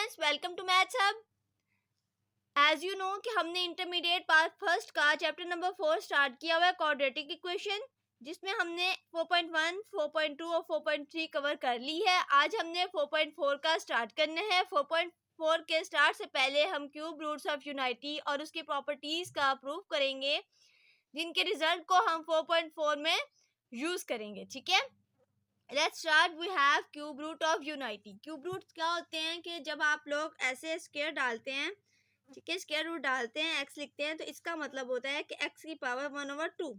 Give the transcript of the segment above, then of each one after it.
Students, welcome to maths hub. As you know कि हमने intermediate part first का chapter number 4 start किया हुआ है क्वाड्रेटिक इक्वेशन, जिसमें हमने 4.1, 4.2 और 4.3 कवर कर ली है। आज हमने 4.4 का स्टार्ट करना है। 4.4 के स्टार्ट से पहले हम क्यूब रूट्स ऑफ यूनिटी और उसकी प्रॉपर्टीज का प्रूव करेंगे, जिनके रिजल्ट को हम 4.4 में यूज करेंगे। ठीक है, let's start. We have cube root of unity. Cube roots क्या होते हैं कि जब आप लोग ऐसे स्क्वायर डालते हैं, ठीक है, स्क्वायर रूट डालते हैं, एक्स लिखते हैं, तो इसका मतलब होता है कि एक्स की पावर 1/2,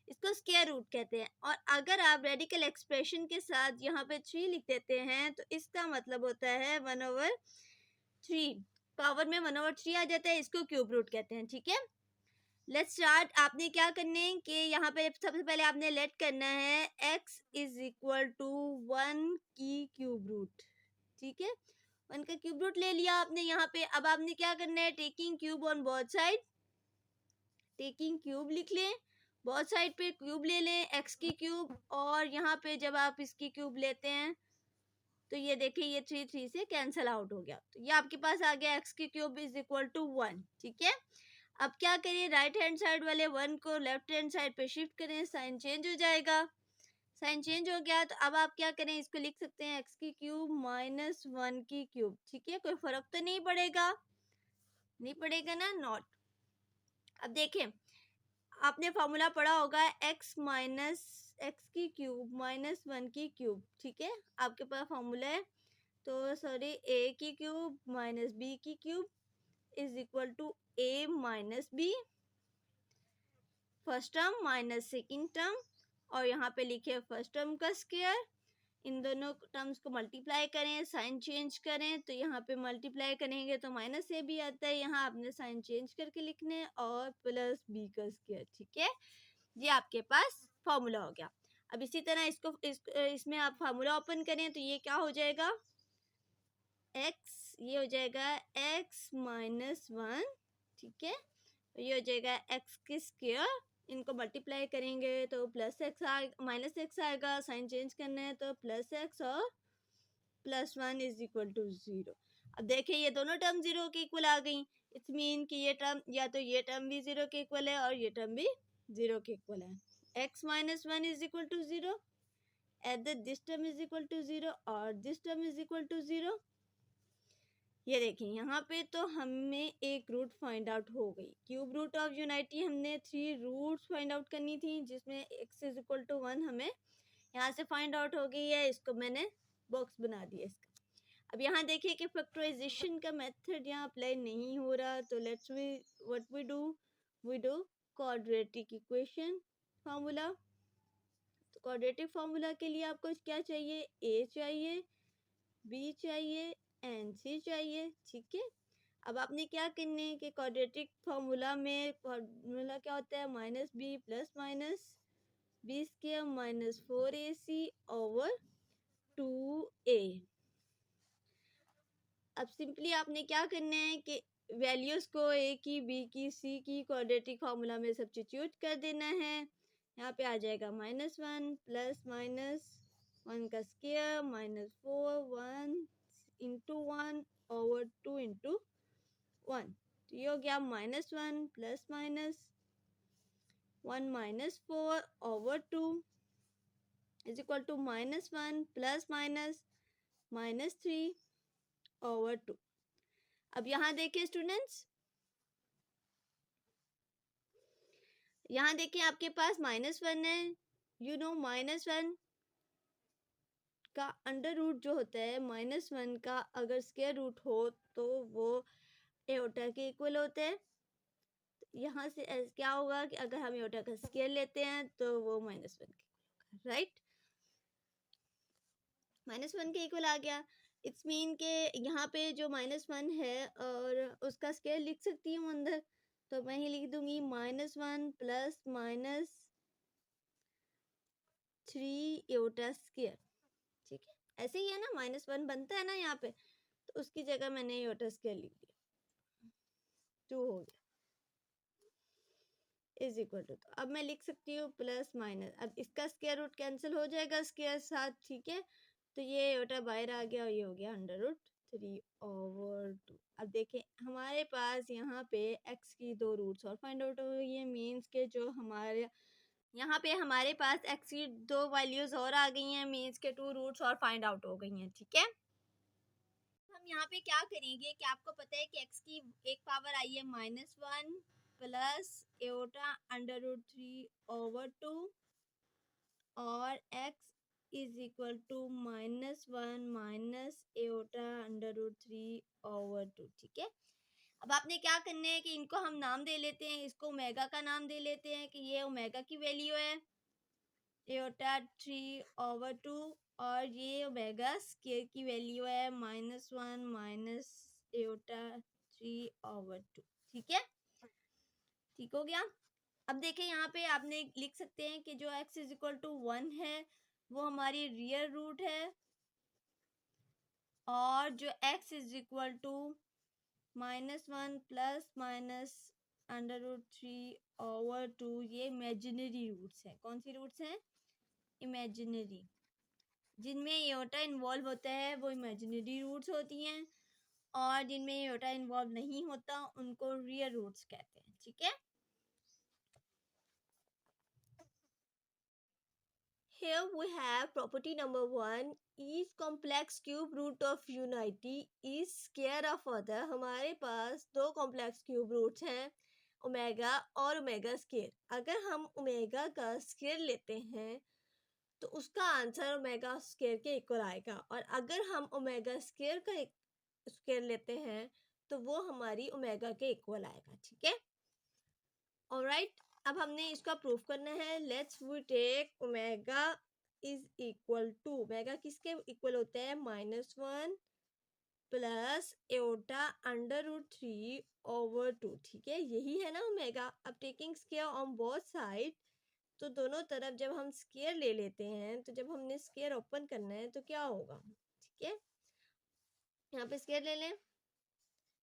इसको स्क्वायर रूट कहते हैं। और अगर आप रेडिकल एक्सप्रेशन के साथ यहाँ पे 3 लिख देते हैं तो इसका मतलब होता है 1/3, पावर में 1/3 आ जाता है, इसको क्यूब रूट कहते हैं। ठीक है, लेट्स स्टार्ट। आपने क्या करना है कि यहाँ पे सबसे पहले आपने लेट करना है x इज इक्वल टू 1 की क्यूब रूट। ठीक है, 1 का क्यूब रूट ले लिया आपने यहाँ पे। अब आपने क्या करना है, taking cube on both side, taking cube लिख लें, बोथ साइड पे क्यूब ले लें, x की क्यूब, और यहाँ पे जब आप इसकी क्यूब लेते हैं तो ये देखिए ये 3 से कैंसिल आउट हो गया, तो ये आपके पास आ गया x की क्यूब इज इक्वल टू 1। ठीक है, अब क्या करिए, राइट हैंड साइड वाले 1 को लेफ्ट हैंड साइड पे शिफ्ट करें, साइन चेंज हो जाएगा। साइन चेंज हो गया तो अब आप क्या करें, इसको लिख सकते हैं x की क्यूब माइनस 1 की क्यूब। ठीक है, कोई फर्क तो नहीं पड़ेगा, नहीं पड़ेगा ना, नॉट। अब देखें, आपने फॉर्मूला पढ़ा होगा x की क्यूब माइनस 1 की क्यूब। ठीक है, आपके पास फॉर्मूला है, तो सॉरी a की क्यूब माइनस b की cube is equal to a minus b, first term minus second term, और यहाँ पे लिखे फर्स्ट टर्म का स्क्वायर। इन दोनों टर्म्स को मल्टीप्लाई करें, साइन चेंज करें, तो यहाँ पे मल्टीप्लाई करेंगे तो माइनस ए भी आता है, यहाँ आपने साइन चेंज करके लिखने हैं, और प्लस बी का स्क्वायर। ठीक है, ये आपके पास फॉर्मूला हो गया। अब इसी तरह इसमें आप फार्मूला ओपन करें तो ये क्या हो जाएगा, x, ये हो जाएगा x माइनस 1। ठीक है, तो ये हो जाएगा x की स्क्वायर, इनको मल्टीप्लाई करेंगे तो प्लस एक्स माइनस एक्स आएगा, साइन चेंज करना है तो प्लस एक्स और प्लस 1 इज इक्वल टू 0। अब देखिए ये दोनों टर्म 0 के इक्वल आ गई, इट्स मीन कि ये टर्म या तो ये टर्म भी 0 के इक्वल है और ये टर्म भी 0 के इक्वल है। x minus 1 is equal to 0, at this term is equal to 0 और this term is equal to 0। ये देखिए यहाँ पे तो हमें एक रूट फाइंड आउट हो गई। क्यूब रूट ऑफ यूनिटी हमने 3 रूट्स फाइंड आउट करनी थी, जिसमें x इज इक्वल टू 1 हमें यहाँ से फाइंड आउट हो गई है, इसको मैंने बॉक्स बना दिया इसका। अब यहाँ देखिए कि फैक्टराइजेशन का मेथड यहाँ अप्लाई नहीं हो रहा, तो let's what we do quadratic equation formula. तो क्वाड्रेटिक फार्मूला के लिए आपको क्या चाहिए, a चाहिए, b चाहिए एंड सी चाहिए। ठीक है, अब आपने क्या करना है कि क्वाड्रेटिक फार्मूला में फार्मूला क्या होता है, minus B plus minus B square minus 4ac over 2a। अब सिंपली आपने क्या करना है कि वैल्यूज को a की, b की, c की क्वाड्रेटिक फार्मूला में सब्स्टिट्यूट कर देना है। यहाँ पे आ जाएगा माइनस 1 प्लस माइनस 1 का square minus 4 1 into 1 over 2 into 1, तो ये हो गया minus 1 plus minus 1 minus 4 over 2 is equal to minus 1 plus minus minus 3 over 2। अब यहाँ देखिए स्टूडेंट्स, यहाँ देखिए आपके पास माइनस 1 है, यू नो माइनस 1 का अंडर रूट जो होता है, माइनस 1 का अगर स्क्वायर रूट हो तो वो एओटा के इक्वल होता है। यहाँ से क्या होगा कि अगर हम एओटा का स्क्वायर लेते हैं तो वो माइनस 1 के इक्वल होगा, राइट, माइनस 1 के इक्वल आ गया। इट्स मीन के यहाँ पे जो माइनस 1 है और उसका स्क्वायर लिख सकती हूँ अंदर, तो मैं ही लिख दूंगी minus 1 plus minus 3 aorta square. ठीक है, ऐसे ही है ना, माइनस 1 बनता है ना यहाँ पे, तो उसकी जगह मैंने एओटा स्क्वायर लिख दिया, 2 हो गया इज इक्वल टू, तो अब मैं लिख सकती हूँ प्लस माइनस, अब इसका स्क्वायर रूट कैंसिल हो जाएगा स्क्वायर साथ। ठीक है, तो ये एओटा बाहर आ गया और ये हो गया अंडर रूट 3/2। अब देखें हमारे पास यहाँ पे x की 2 रूट्स और फाइंड आउट हो गई है, मीन्स के जो हमारे यहाँ पे हमारे पास x की 2 वैल्यूज और आ गई हैं, मीन्स के 2 रूट्स और फाइंड आउट हो गई हैं। ठीक है, हम यहाँ पे क्या करेंगे कि आपको पता है कि x की एक पावर आई है -1 प्लस एओटा √3/2 और x is equal to -1 minus iota √3/2। ठीक है, अब आपने क्या करना है कि इनको हम नाम दे लेते हैं, इसको ओमेगा का नाम दे लेते हैं कि ये ओमेगा की वैल्यू है एओटा 3/2 और ये ओमेगा स्केयर की वैल्यू है -1 माइनस एओटा 3/2। ठीक है, ठीक हो गया। अब देखें यहाँ पे आपने लिख सकते हैं कि जो x इज इक्वल टू 1 है वो हमारी रियल रूट है और जो x is equal to -1 plus minus √3/2 ये इमेजिनरी रूट्स हैं। कौन सी रूट्स हैं? इमेजिनरी। जिनमें एओटा इन्वॉल्व होता है वो इमेजिनरी रूट्स होती हैं और जिनमें एओटा इन्वॉल्व नहीं होता उनको रियल रूट्स कहते हैं। ठीक है, here we have property number 1, each complex cube root of unity is square of other। हमारे पास दो कॉम्प्लेक्स क्यूब रूट्स हैं ओमेगा और ओमेगा स्क्वायर। अगर हम ओमेगा का स्क्वायर लेते हैं तो उसका आंसर ओमेगा स्क्वायर के इक्वल आएगा और अगर हम ओमेगा स्क्वायर का स्क्वायर लेते हैं तो वो हमारी ओमेगा के इक्वल आएगा। ठीक है, ऑलराइट, अब हमने इसका प्रूफ करना है। Let's we take omega is equal to, omega किसके इक्वल होता है? -1 प्लस एओटा √3/2। ठीक है, यही है ना ओमेगा। अब taking square on both side, तो दोनों तरफ जब हम स्क्वायर ले लेते हैं तो जब हमने स्क्वायर ओपन करना है तो क्या होगा? ठीक है, यहाँ पे स्क्वायर ले लें,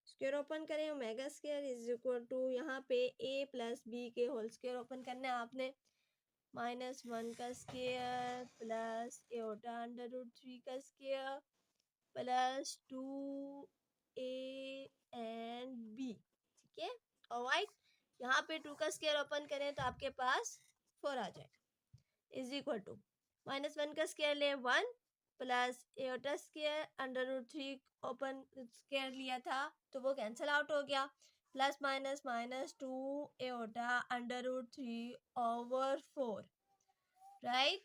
स्क्वायर ओपन करें, omega square is equal to यहाँ पे a प्लस बी के होल स्क्वायर ओपन करना है आपने, -1 का स्क्वायर प्लस एओटा √3 का square plus 2a and b। ठीक है, ऑलराइट, यहाँ पे 2 का स्क्वायर ओपन करें तो आपके पास 4 आ जाएगा इज इक्वल टू -1 का स्क्वायर ले 1 plus aorta square √3 open square लिया था तो वो कैंसिल आउट हो गया, प्लस माइनस -2 एओटा √3/4। राइट,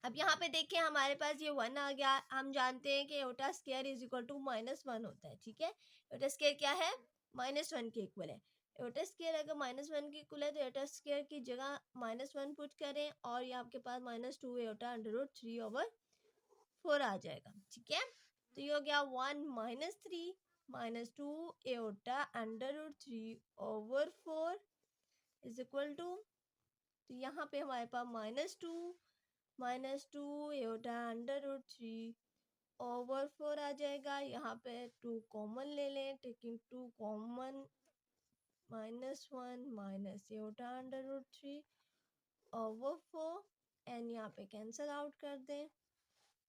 अब यहाँ पे देखिए हमारे पास ये 1 आ गया। हम जानते हैं कि iota square is equal to -1 होता है। ठीक है, एओटा स्क्वायर क्या है? -1 के इक्वल है। एओटा स्क्वायर अगर -1 के इक्वल है तो एओटा स्क्वायर की जगह -1 पुट करें और ये आपके पास -2 एओटा √3/4 आ जाएगा। ठीक है, तो ये हो गया 1 -3 -2 एओटा √3/4 इज इक्वल टू, तो यहाँ पे हमारे पास -2 एओटा √3/4 आ जाएगा। यहाँ पे 2 कॉमन ले लें, taking 2 common, -1 minus aorta √3/4 and यहाँ पे कैंसिल आउट कर दें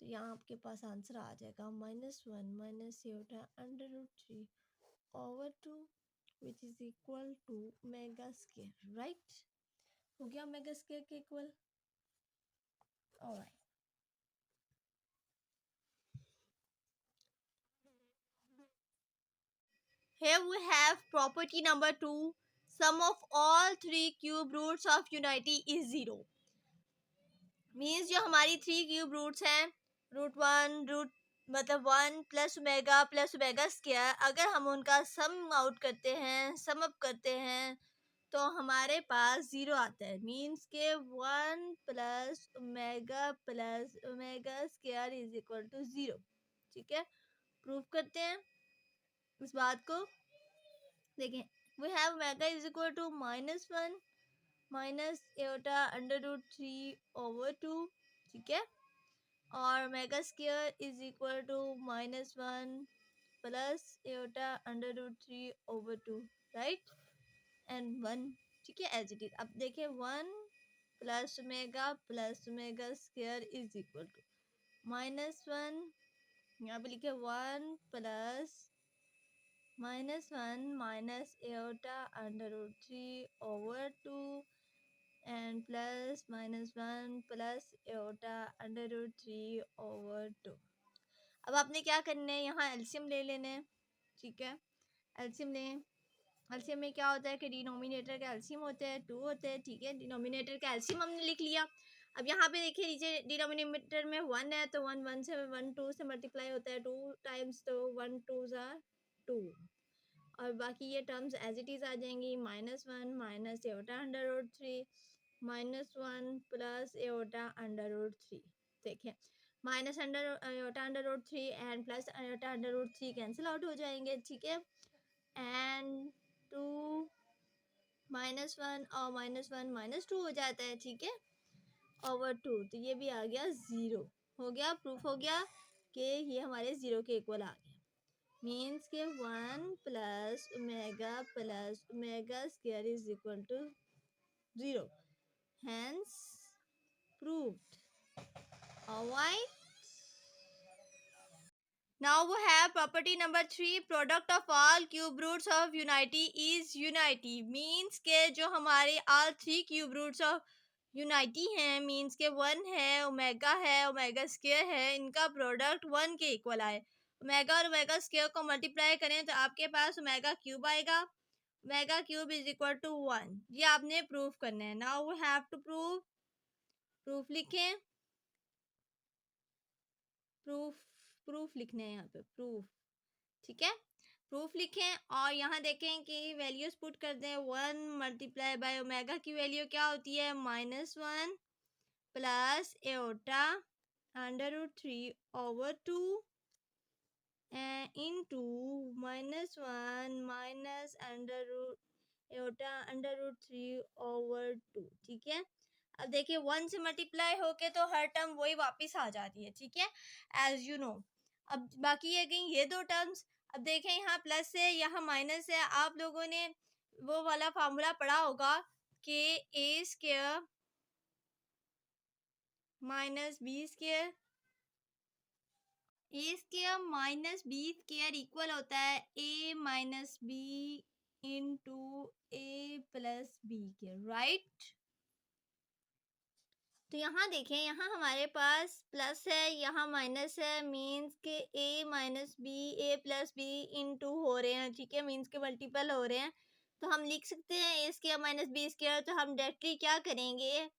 तो यहाँ आपके पास आंसर आ जाएगा -1 minus iota √3/2 which is equal to omega square. Right, हो गया ओमेगा स्क्वायर के equal. Alright, here we have property number 2, sum of all 3 cube roots of unity is 0। Means जो हमारी 3 क्यूब रूट्स हैं, √1 रूट मतलब 1 plus omega square, अगर हम उनका सम आउट करते हैं, सम अप करते हैं तो हमारे पास 0 आता है। मीन्स के 1 plus omega square is equal to 0। ठीक है, प्रूफ करते हैं इस बात को। देखें, we have omega is equal to -1 minus iota √3/2। ठीक है, और omega square is equal to -1 plus iota √3/2। Right, and 1। ठीक है, एज इट इज। अब देखें 1 plus omega square is equal to -1 यहाँ पे लिखे 1 plus -1 minus iota under root 3/2 and plus -1 plus iota under root 3/2। अब आपने क्या करना है, यहाँ एलसीएम ले लेना है, ठीक है। एलसीएम लें। एलसीएम में क्या होता है कि डिनोमिनेटर का एलसीएम होता है 2 होता है, ठीक है। डिनोमिनेटर का एलसीएम हमने लिख लिया। अब यहाँ पे देखिए नीचे डिनोमिनेटर में 1 है तो 1 से 1 2 से मल्टीप्लाई होता है 2 टाइम्स, तो 1 2 2 और बाकी ये टर्म्स एज इट इज़ आ जाएंगी। -1 minus iota under root 3 -1 plus iota under root 3। देखिए minus under Etah under root 3 and plus iota under root 3 cancel out हो जाएंगे, ठीक है। एंड 2 -1 और -1 -2 हो जाता है, ठीक है, ओवर 2। तो ये भी आ गया 0, हो गया, प्रूफ हो गया कि ये हमारे 0 के इक्वल आ गया। मीन्स के 1 plus omega square is equal to 0, hence proved। Alright, now we have property number 3, product of all cube roots of unity is unity। Means के जो हमारे all 3 cube roots of unity है, means के 1 है, omega square है, इनका product 1 के equal आए। ओमेगा और ओमेगा स्क्वायर को मल्टीप्लाई करें तो आपके पास ओमेगा क्यूब आएगा। Omega cube is equal to 1। ये आपने प्रूफ करना है। Now we have to proof लिखें। प्रूफ लिखने हैं यहाँ पे, प्रूफ, ठीक है। प्रूफ लिखें और यहाँ देखें कि वैल्यूज पुट कर दें। 1 मल्टीप्लाई बाय ओमेगा की वैल्यू क्या होती है, -1 plus iota under root 3/2 into -1 minus iota under root 3/2, ठीक है। अब देखिए 1 से मल्टीप्लाई होके तो हर टर्म वही वापस आ जाती है, ठीक है, एज यू नो। अब बाकी है गई ये दो टर्म्स। अब देखें यहाँ प्लस है, यहाँ माइनस है। आप लोगों ने वो वाला फार्मूला पढ़ा होगा कि A square minus B square, A square minus B square equal होता है A minus B into A plus B के, राइट। तो यहाँ देखें, यहाँ हमारे पास प्लस है, यहाँ माइनस है, मीन्स के ए माइनस बी ए प्लस बी इंटू हो रहे हैं, ठीक है, मीन्स के मल्टीपल हो रहे हैं। तो हम लिख सकते हैं ए स्क्वायर माइनस बी स्क्वायर। तो हम डायरेक्टली क्या करेंगे,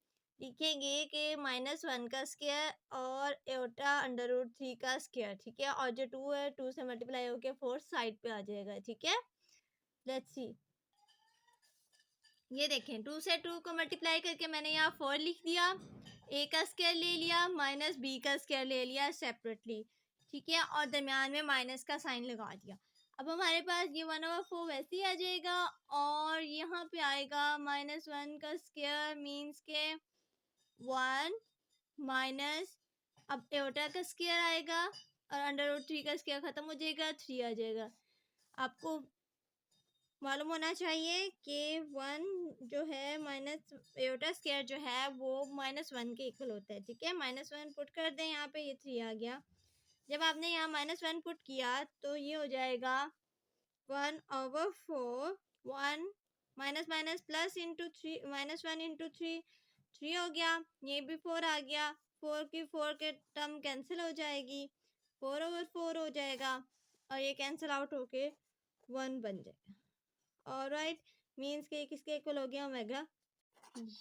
लिखेंगे कि -1 का स्क्वायर और एटा अंडर रूट 3 का स्क्वायर, ठीक है। और जो 2 है 2 से मल्टीप्लाई होकर 4 साइड पे आ जाएगा, ठीक है। लेट्स सी, ये देखें 2 से 2 को मल्टीप्लाई करके मैंने यहाँ 4 लिख दिया, ए का स्क्वायर ले लिया माइनस बी का स्क्वायर ले लिया सेपरेटली, ठीक है, और दरमियान में माइनस का साइन लगा दिया। अब हमारे पास ये 1/4 वैसे ही आ जाएगा और यहाँ पे आएगा -1 का स्क्वायर, मीन्स के 1 माइनस, अब एटा का स्क्वायर आएगा और अंडर रूट 3 का स्क्वायर खत्म हो जाएगा, 3 आ जाएगा। आपको मालूम होना चाहिए कि 1 जो है माइनस एटा स्क्वायर जो है वो -1 के इक्वल होता है, ठीक है। -1 पुट कर दें यहाँ पे, ये 3 आ गया। जब आपने यहाँ -1 पुट किया तो ये हो जाएगा 1/4, 1 minus minus plus into 3, -1 into 3 हो गया, ये भी 4 आ गया। 4 की 4 के टर्म कैंसिल हो जाएगी, 4/4 हो जाएगा और ये कैंसिल आउट होके 1 बन जाएगा। ऑलराइट, मीन्स के किसके इक्वल हो गया, ओमेगा।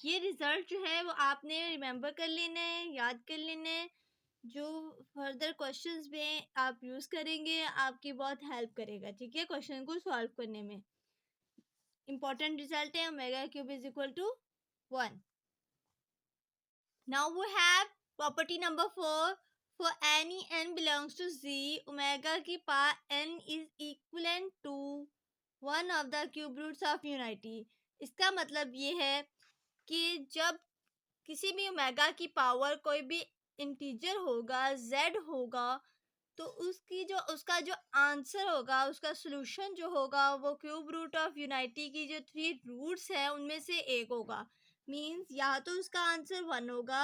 ये रिजल्ट जो है वो आपने रिमेंबर कर लेना है, याद कर लेना है। जो फर्दर क्वेश्चंस में आप यूज़ करेंगे आपकी बहुत हेल्प करेगा, ठीक है, क्वेश्चन को सॉल्व करने में। इंपॉर्टेंट रिजल्ट है omega cube is equal to 1। Now we have property number 4, for any n belongs to z omega की power n is equivalent to 1 of the cube roots of unity. इसका मतलब ये है कि जब किसी भी ओमेगा की पावर कोई भी इंटीजर होगा, z होगा, तो उसका जो आंसर होगा, उसका सॉल्यूशन जो होगा वो क्यूब रूट ऑफ यूनिटी की जो 3 रूट्स है उनमें से एक होगा। मीन्स या तो उसका आंसर 1 होगा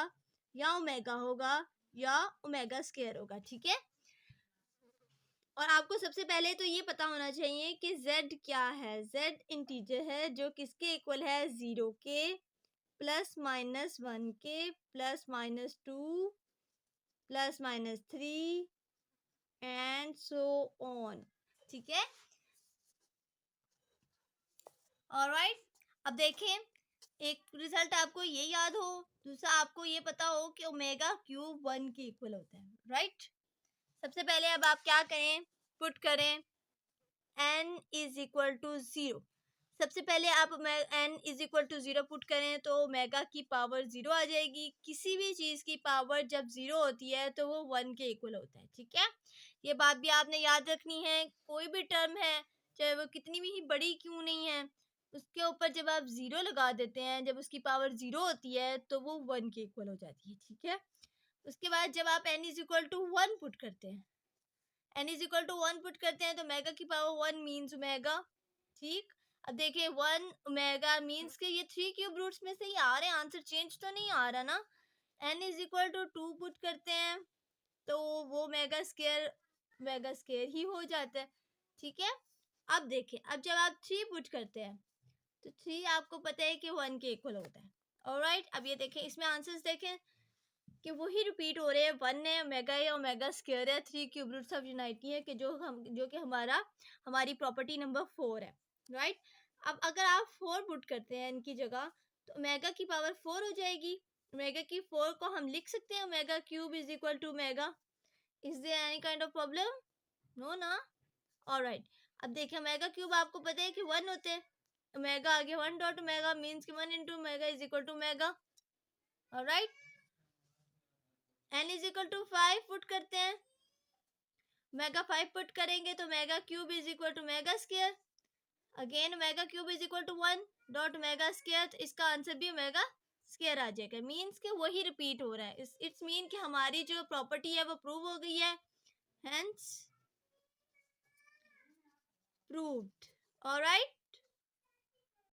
या ओमेगा होगा या ओमेगा स्क्वायर होगा, ठीक है। और आपको सबसे पहले तो ये पता होना चाहिए कि z क्या है। z इंटीजर है जो किसके इक्वल है, 0 के, प्लस माइनस 1 के, plus minus 2, plus minus 3 and so on. ठीक है, ऑलराइट। अब देखें, एक रिजल्ट आपको ये याद हो, दूसरा आपको ये पता हो कि ओमेगा क्यूब 1 के इक्वल होता है, राइट। सबसे पहले अब आप क्या करें, पुट करें n इज इक्वल टू 0। सबसे पहले आप n is equal to 0 put करें तो ओमेगा की पावर 0 आ जाएगी। किसी भी चीज़ की पावर जब 0 होती है तो वो 1 के इक्वल होता है, ठीक है। ये बात भी आपने याद रखनी है। कोई भी टर्म है, चाहे वो कितनी भी बड़ी क्यों नहीं है, उसके ऊपर जब आप 0 लगा देते हैं, जब उसकी पावर 0 होती है तो वो 1 के इक्वल हो जाती है, ठीक है। उसके बाद जब आप n is equal to 1 put करते हैं, n is equal to 1 put करते हैं तो ओमेगा की पावर 1 मीन्स ओमेगा, ठीक। अब देखिए 1 ओमेगा मीन्स के ये 3 क्यूब रूट्स में से ही आ रहे हैं, आंसर चेंज तो नहीं आ रहा ना। n is equal to 2 put करते हैं तो वो ओमेगा स्केयर ही हो जाता है, ठीक है। अब देखिए, अब जब आप 3 पुट करते हैं तो 3 आपको पता है कि 1 के इक्वल होता है, ऑलराइट। अब ये देखें, इसमें आंसर्स देखें कि वही रिपीट हो रहे हैं। 1 है, ओमेगा है, ओमेगा स्क्वायर है, 3 क्यूब रूट्स ऑफ यूनिटी है कि जो कि हमारी प्रॉपर्टी नंबर 4 है, राइट। अब अगर आप 4 पुट करते हैं इनकी जगह तो ओमेगा की पावर 4 हो जाएगी। ओमेगा की 4 को हम लिख सकते हैं omega cube is equal to omega. Is there any kind of problem? No ना, ऑलराइट। अब देखिए, ओमेगा क्यूब आपको पता है कि 1 होते हैं, ओमेगा आगे 1 डॉट ओमेगा मींस कि 1 into omega is equal to omega, alright. n is equal to 5 put करते हैं, ओमेगा 5 पुट करेंगे तो omega cube is equal to omega square. Again omega cube is equal to 1 dot omega square, तो इसका answer भी omega square आ जाएगा। Means कि वही रिपीट हो रहा है। इट्स मीन कि हमारी जो प्रॉपर्टी है वो प्रूव हो गई है, हेंस प्रूव्ड, ऑलराइट।